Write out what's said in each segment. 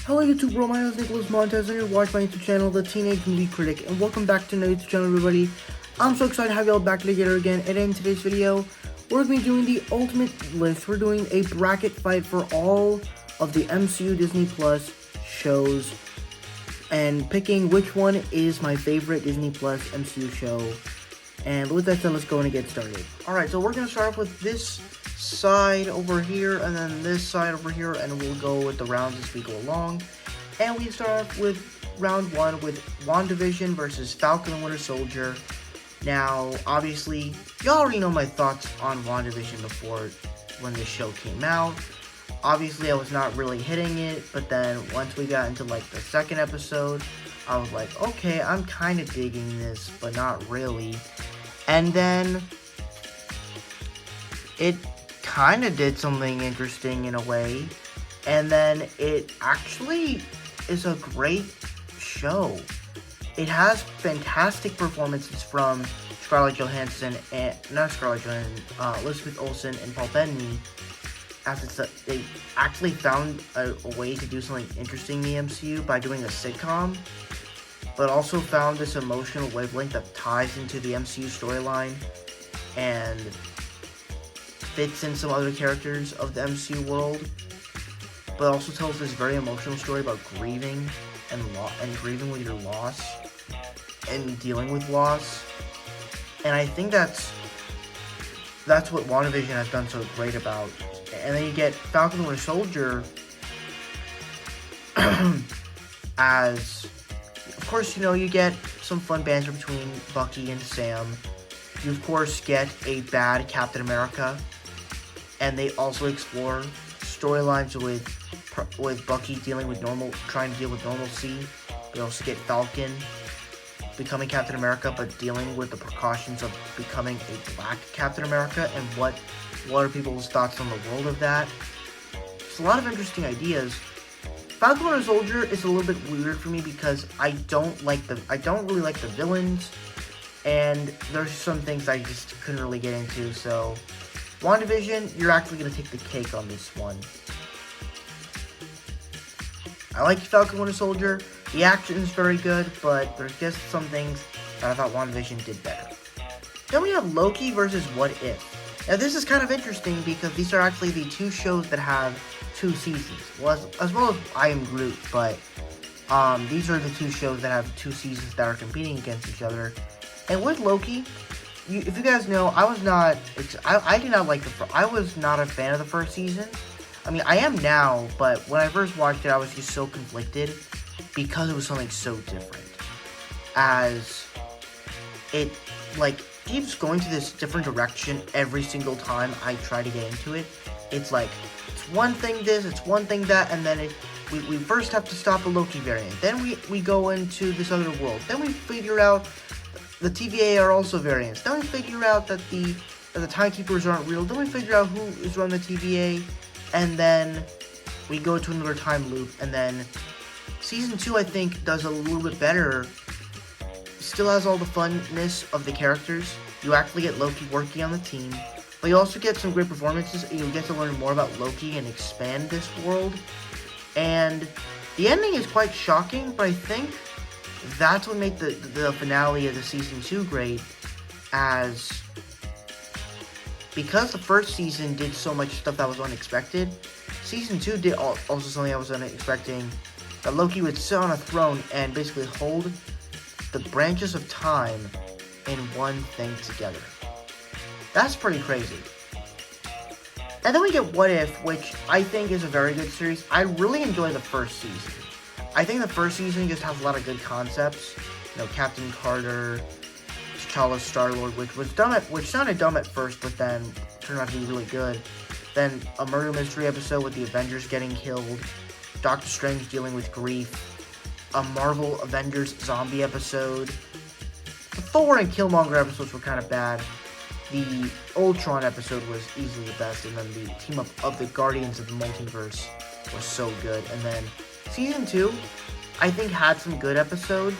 Hello YouTube world, my name is Nicholas Montez and you're watching my YouTube channel, The Teenage Movie Critic, and welcome back to my YouTube channel, everybody. I'm so excited to have y'all back together again, and in today's video, we're going to be doing the ultimate list. We're doing a bracket fight for all of the MCU Disney Plus shows, and picking which one is my favorite Disney Plus MCU show. And with that said, let's go and get started. Alright, so we're going to start off with this side over here, and then this side over here, and we'll go with the rounds as we go along. And we start off with round 1 with Wandavision versus Falcon and Winter Soldier. Now, obviously, y'all already know my thoughts on Wandavision before when this show came out. Obviously, I was not really hitting it, but then once we got into like the second episode, I was like, okay, I'm kind of digging this, but not really. And then it kind of did something interesting in a way, and then it actually is a great show. It has fantastic performances from Scarlett Johansson and Elizabeth Olsen and Paul Bettany, as they actually found a way to do something interesting in the MCU by doing a sitcom, but also found this emotional wavelength that ties into the MCU storyline and fits in some other characters of the MCU world, but also tells this very emotional story about grieving and grieving with your loss and dealing with loss. And I think that's what WandaVision has done so great about. And then you get Falcon and Winter Soldier as, of course, you get some fun banter between Bucky and Sam. You, of course, get a bad Captain America. And they also explore storylines with Bucky trying to deal with normalcy. They also get Falcon becoming Captain America, but dealing with the precautions of becoming a black Captain America, and what are people's thoughts on the world of that. It's a lot of interesting ideas. Falcon and Winter Soldier is a little bit weird for me because I don't really like the villains, and there's some things I just couldn't really get into. So WandaVision, you're actually going to take the cake on this one. I like Falcon Winter Soldier. The action is very good, but there's just some things that I thought WandaVision did better. Then we have Loki versus What If. Now this is kind of interesting because these are actually the two shows that have 2 seasons. Well, as well as I Am Groot, but these are the 2 shows that have 2 seasons that are competing against each other. And with Loki, if you guys know, I was not a fan of the first season. I mean, I am now, but when I first watched it, I was just so conflicted because it was something so different. As it, keeps going to this different direction every single time I try to get into it. It's like, it's one thing this, it's one thing that, and then we first have to stop a Loki variant. Then we go into this other world. Then we figure out the TVA are also variants. Then we figure out that the timekeepers aren't real. Then we figure out who is running the TVA. And then we go to another time loop. And then Season 2, I think, does a little bit better. Still has all the funness of the characters. You actually get Loki working on the team. But you also get some great performances. And you get to learn more about Loki and expand this world. And the ending is quite shocking. But I think that's what made the finale of the Season 2 great, as because the first season did so much stuff that was unexpected, Season 2 did also something I was unexpecting, that Loki would sit on a throne and basically hold the branches of time in one thing together. That's pretty crazy. And then we get What If, which I think is a very good series. I really enjoy the first season. I think the first season just has a lot of good concepts. Captain Carter, T'Challa, Star-Lord, which sounded dumb at first, but then turned out to be really good. Then a murder mystery episode with the Avengers getting killed, Doctor Strange dealing with grief, a Marvel Avengers zombie episode. The Thor and Killmonger episodes were kind of bad. The Ultron episode was easily the best, and then the team up of the Guardians of the Multiverse was so good. And then Season 2, I think, had some good episodes.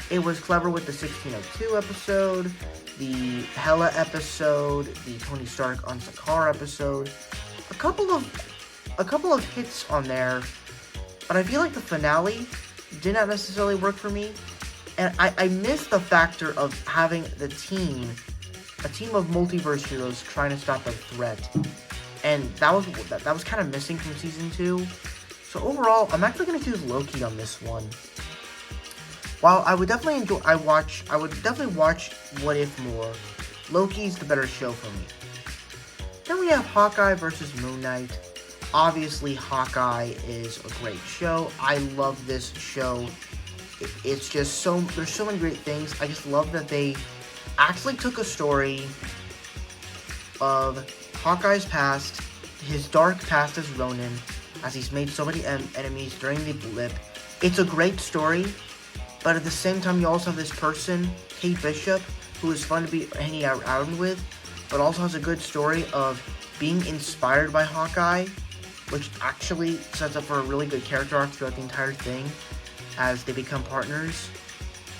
It was clever with the 1602 episode, the Hela episode, the Tony Stark on Sakaar episode. A couple of hits on there, but I feel like the finale did not necessarily work for me. And I missed the factor of having a team of multiverse heroes trying to stop a threat. And that was kind of missing from season 2. So overall, I'm actually going to choose Loki on this one. While I would definitely watch What If more, Loki's the better show for me. Then we have Hawkeye versus Moon Knight. Obviously, Hawkeye is a great show. I love this show. It's just there's so many great things. I just love that they actually took a story of Hawkeye's past, his dark past as Ronin, as he's made so many enemies during the blip. It's a great story, but at the same time, you also have this person, Kate Bishop, who is fun to be hanging out with, but also has a good story of being inspired by Hawkeye, which actually sets up for a really good character arc throughout the entire thing as they become partners.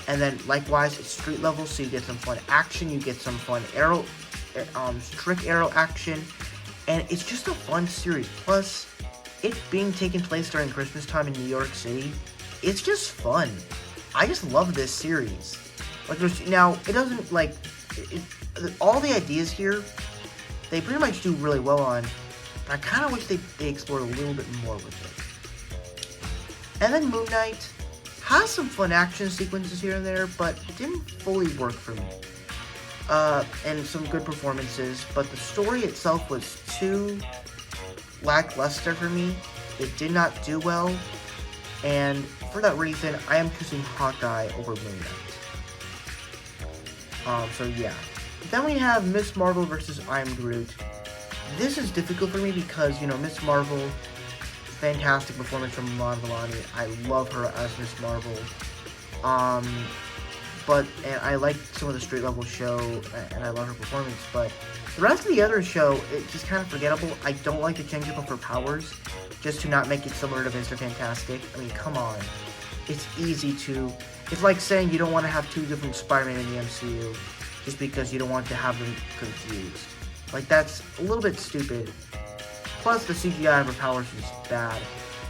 And then likewise, it's street level, so you get some fun action, you get some fun trick arrow action, and it's just a fun series. Plus, it being taken place during Christmas time in New York City, it's just fun. I just love this series. Like, it doesn't, like, all the ideas here, they pretty much do really well on, but I kind of wish they explored a little bit more with it. And then Moon Knight has some fun action sequences here and there, but didn't fully work for me. And some good performances, but the story itself was too lackluster for me. It did not do well, and for that reason, I am choosing Hawkeye over Moon Knight. So yeah. Then we have Miss Marvel versus Am Groot. This is difficult for me because, Miss Marvel, fantastic performance from Iman Vellani. I love her as Miss Marvel. And I like some of the street level show, and I love her performance, but the rest of the other show, it's just kind of forgettable. I don't like the change up of her powers, just to not make it similar to Mr. Fantastic. I mean, come on. It's like saying you don't want to have 2 different Spider-Man in the MCU, just because you don't want to have them confused. Like, that's a little bit stupid. Plus, the CGI of her powers is bad.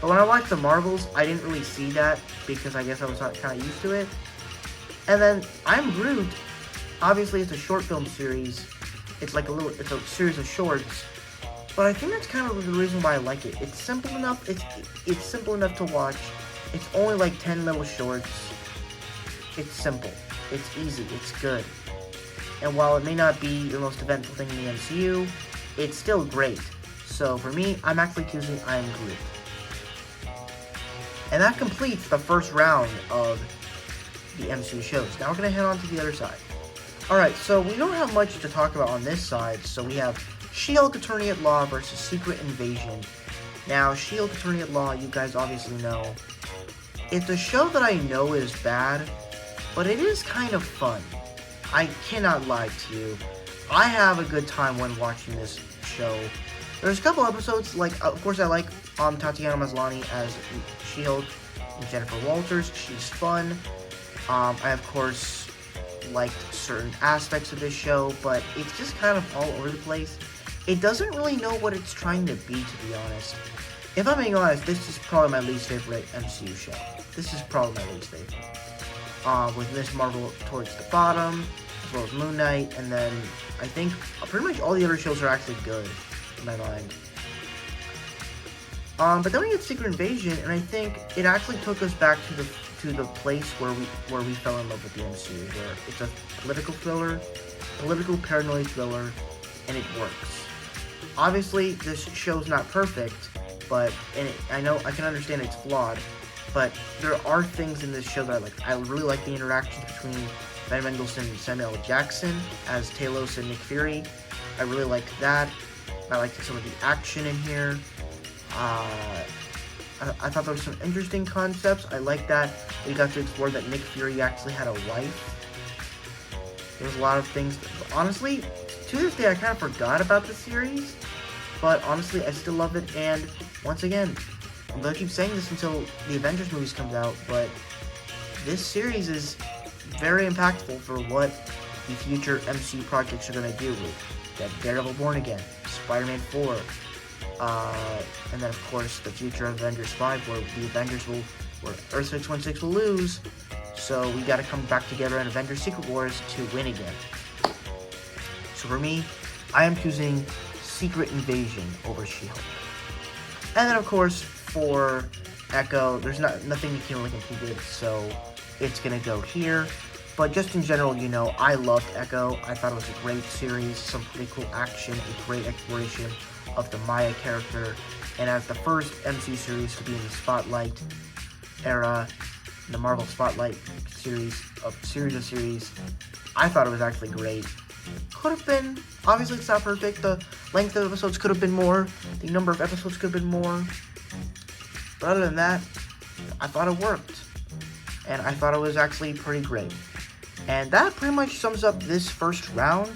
But when I watched the Marvels, I didn't really see that, because I guess I was kind of used to it. And then, Am Groot, obviously it's a short film series. It's a series of shorts. But I think that's kind of the reason why I like it. It's simple enough, it's simple enough to watch. It's only like 10 little shorts. It's simple. It's easy. It's good. And while it may not be the most eventful thing in the MCU, it's still great. So for me, I'm actually choosing Am Groot. And that completes the first round of the MCU shows. Now we're going to head on to the other side. Alright, so we don't have much to talk about on this side, so we have She-Hulk Attorney at Law versus Secret Invasion. Now, She-Hulk Attorney at Law, you guys obviously know. It's a show that I know is bad, but it is kind of fun. I cannot lie to you. I have a good time when watching this show. There's a couple episodes, of course I like Tatiana Maslany as She-Hulk and Jennifer Walters. She's fun. I, of course, liked certain aspects of this show, but it's just kind of all over the place. It doesn't really know what it's trying to be honest. If I'm being honest, this is probably my least favorite MCU show. This is probably my least favorite. With Miss Marvel towards the bottom, as well as Moon Knight, and then I think pretty much all the other shows are actually good, in my mind. But then we get Secret Invasion, and I think it actually took us back to the place where we fell in love with the MCU, where it's a political paranoid thriller, and it works. Obviously, this show's not perfect, but I can understand it's flawed, but there are things in this show that I like. I really like the interactions between Ben Mendelsohn and Samuel L. Jackson as Talos and Nick Fury. I really like that. I like some of the action in here. I thought there were some interesting concepts. I like that we got to explore that Nick Fury actually had a wife. There's a lot of things that, honestly, to this day I kind of forgot about the series, but honestly I still love it. And once again, I'm going to keep saying this until the Avengers movies comes out, but this series is very impactful for what the future MCU projects are going to do with Daredevil Born Again, Spider-Man 4, And then, of course, the future of Avengers 5, where the Avengers where Earth 616 will lose. So we gotta come back together in Avengers Secret Wars to win again. So for me, I am choosing Secret Invasion over She-Hulk. And then, of course, for Echo, there's nothing you can really compete with, so it's gonna go here. But just in general, you know, I loved Echo. I thought it was a great series, some pretty cool action, a great exploration of the Maya character. And as the first MCU series to be in the Spotlight era, the Marvel Spotlight series, I thought it was actually great. Could have been, obviously it's not perfect, the length of episodes could have been more, the number of episodes could have been more. But other than that, I thought it worked. And I thought it was actually pretty great. And that pretty much sums up this first round.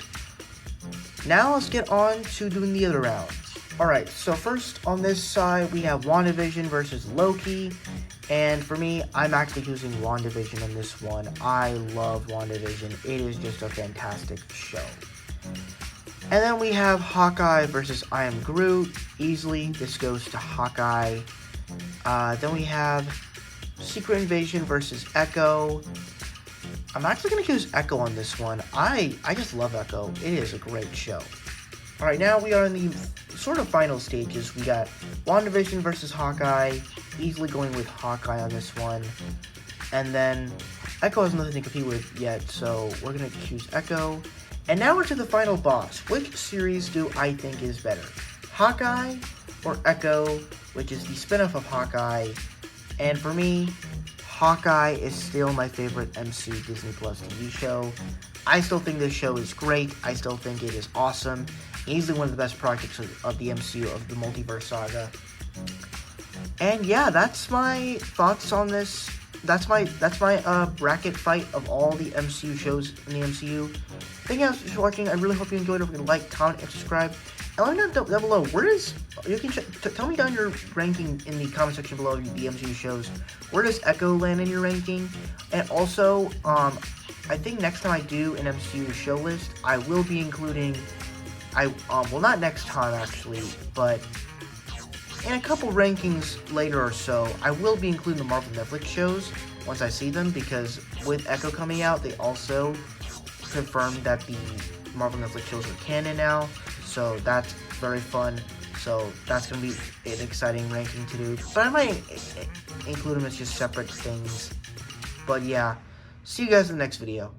Now let's get on to doing the other rounds. Alright, so first on this side we have Wandavision versus Loki. And for me, I'm actually choosing Wandavision on this one. I love Wandavision. It is just a fantastic show. And then we have Hawkeye versus I Am Groot. Easily, this goes to Hawkeye. Then we have Secret Invasion versus Echo. I'm actually going to choose Echo on this one. I just love Echo. It is a great show. Alright, now we are in the sort of final stages. We got WandaVision versus Hawkeye. Easily going with Hawkeye on this one. And then Echo has nothing to compete with yet, so we're going to choose Echo. And now we're to the final boss. Which series do I think is better? Hawkeye or Echo, which is the spin-off of Hawkeye. And for me, Hawkeye is still my favorite MC Disney Plus TV show. I still think this show is great. I still think it is awesome. Easily one of the best projects of the MCU, of the Multiverse Saga. And yeah, that's my thoughts on this. That's my bracket fight of all the MCU shows in the MCU. Thank you guys for watching. I really hope you enjoyed it. If you can like, comment, and subscribe. And let me know down below, you can tell me down your ranking in the comment section below the MCU shows. Where does Echo land in your ranking? And also, I think next time I do an MCU show list, I will be including, well, not next time actually, but in a couple rankings later or so, I will be including the Marvel Netflix shows once I see them, because with Echo coming out, they also confirmed that the Marvel Netflix shows are canon now, so that's very fun. So that's going to be an exciting ranking to do, but I might include them as just separate things. But yeah, see you guys in the next video.